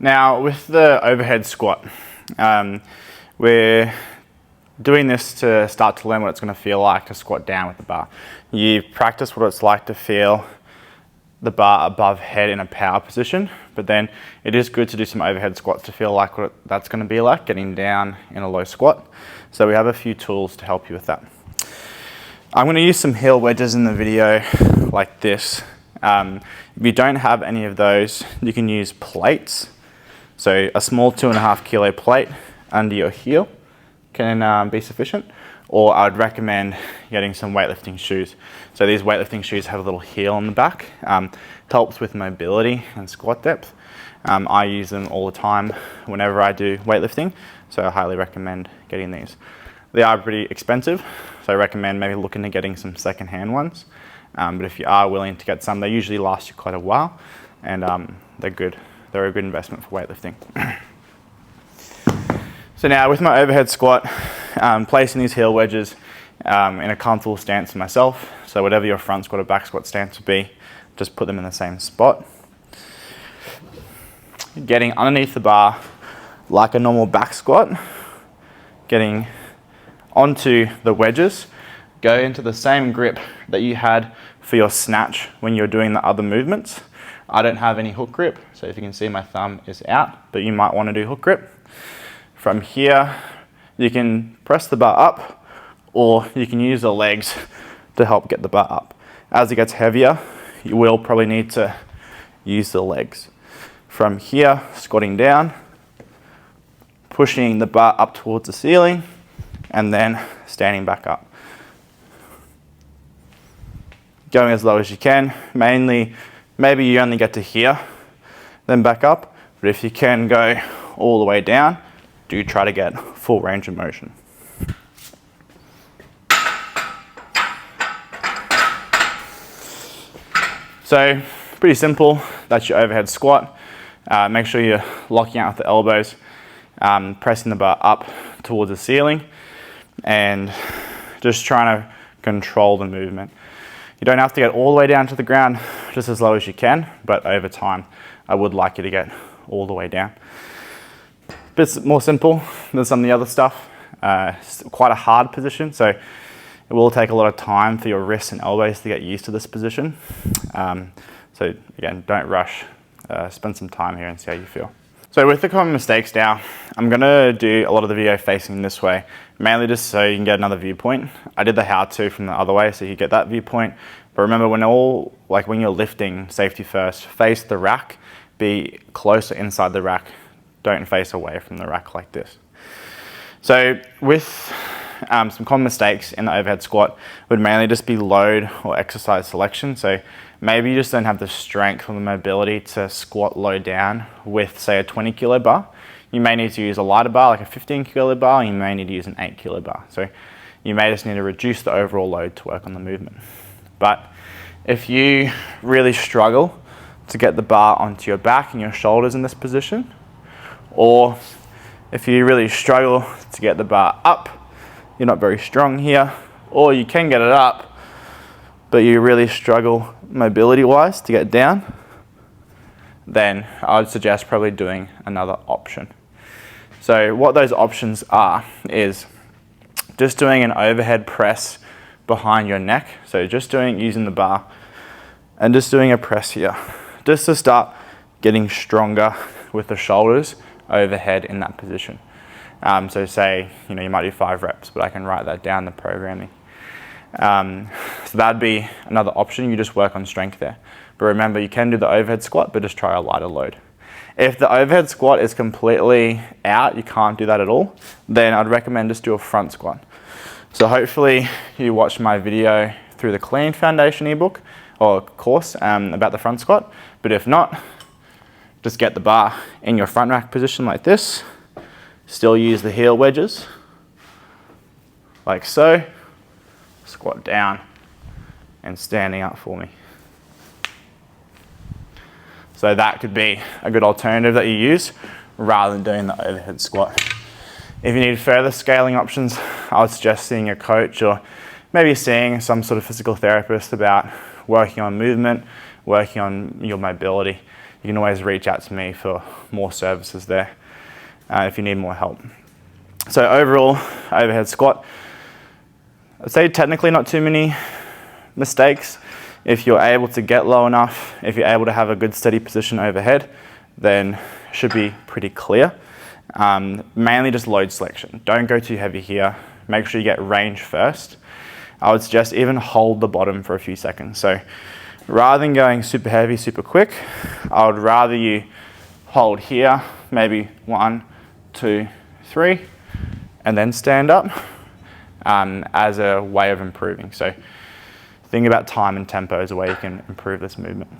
Now with the overhead squat, we're doing this to start to learn what it's going to feel like to squat down with the bar. You practice what it's like to feel the bar above head in a power position, but then it is good to do some overhead squats to feel like what that's going to be like getting down in a low squat. So we have a few tools to help you with that. I'm going to use some heel wedges in the video like this. If you don't have any of those, you can use plates. So a small 2.5 kilo plate under your heel can be sufficient, or I would recommend getting some weightlifting shoes. So these weightlifting shoes have a little heel on the back. It helps with mobility and squat depth. I use them all the time whenever I do weightlifting, so I highly recommend getting these. They are pretty expensive, so I recommend maybe looking at getting some second-hand ones. But if you are willing to get some, they usually last you quite a while, and they're good. They're a good investment for weightlifting. So now with my overhead squat, placing these heel wedges in a comfortable stance for myself. So whatever your front squat or back squat stance would be, just put them in the same spot. Getting underneath the bar like a normal back squat, getting onto the wedges, go into the same grip that you had for your snatch when you're doing the other movements. I don't have any hook grip, so if you can see my thumb is out, but you might want to do hook grip. From here, you can press the bar up, or you can use the legs to help get the bar up. As it gets heavier, you will probably need to use the legs. From here, squatting down, pushing the bar up towards the ceiling, and then standing back up. Going as low as you can. Mainly, maybe you only get to here, then back up, but if you can go all the way down, do try to get full range of motion. So pretty simple, that's your overhead squat. Make sure you're locking out with the elbows, pressing the bar up towards the ceiling, and just trying to control the movement. You don't have to get all the way down to the ground, just as low as you can, but over time, I would like you to get all the way down. Bit more simple than some of the other stuff. It's quite a hard position, so it will take a lot of time for your wrists and elbows to get used to this position. So again, don't rush. Spend some time here and see how you feel. So with the common mistakes now, I'm gonna do a lot of the video facing this way, mainly just so you can get another viewpoint. I did the how-to from the other way, so you get that viewpoint. But remember, when you're lifting, safety first, face the rack, be closer inside the rack. Don't face away from the rack like this. So with some common mistakes in the overhead squat would mainly just be load or exercise selection. So maybe you just don't have the strength or the mobility to squat low down with, say, a 20 kilo bar. You may need to use a lighter bar, like a 15 kilo bar, and you may need to use an 8 kilo bar. So you may just need to reduce the overall load to work on the movement. But if you really struggle to get the bar onto your back and your shoulders in this position, or if you really struggle to get the bar up, you're not very strong here, or you can get it up, but you really struggle mobility-wise to get down, then I would suggest probably doing another option. So what those options are is just doing an overhead press behind your neck. So just using the bar and just doing a press here, just to start getting stronger with the shoulders overhead in that position. So say, you might do 5 reps, but I can write that down in the programming. So that'd be another option. You just work on strength there. But remember, you can do the overhead squat, but just try a lighter load. If the overhead squat is completely out, you can't do that at all, then I'd recommend just do a front squat. So hopefully you watched my video through the Clean Foundation ebook or course about the front squat. But if not, just get the bar in your front rack position like this. Still use the heel wedges, like so. Squat down and standing up for me. So that could be a good alternative that you use rather than doing the overhead squat. If you need further scaling options, I would suggest seeing a coach or maybe seeing some sort of physical therapist about working on movement, working on your mobility. you can always reach out to me for more services there if you need more help. So overall, overhead squat, I'd say technically not too many mistakes. If you're able to get low enough, if you're able to have a good steady position overhead, then it should be pretty clear. Mainly just load selection. Don't go too heavy here. Make sure you get range first. I would suggest even hold the bottom for a few seconds. So rather than going super heavy, super quick, I would rather you hold here, maybe 1, 2, 3, and then stand up as a way of improving. So think about time and tempo as a way you can improve this movement.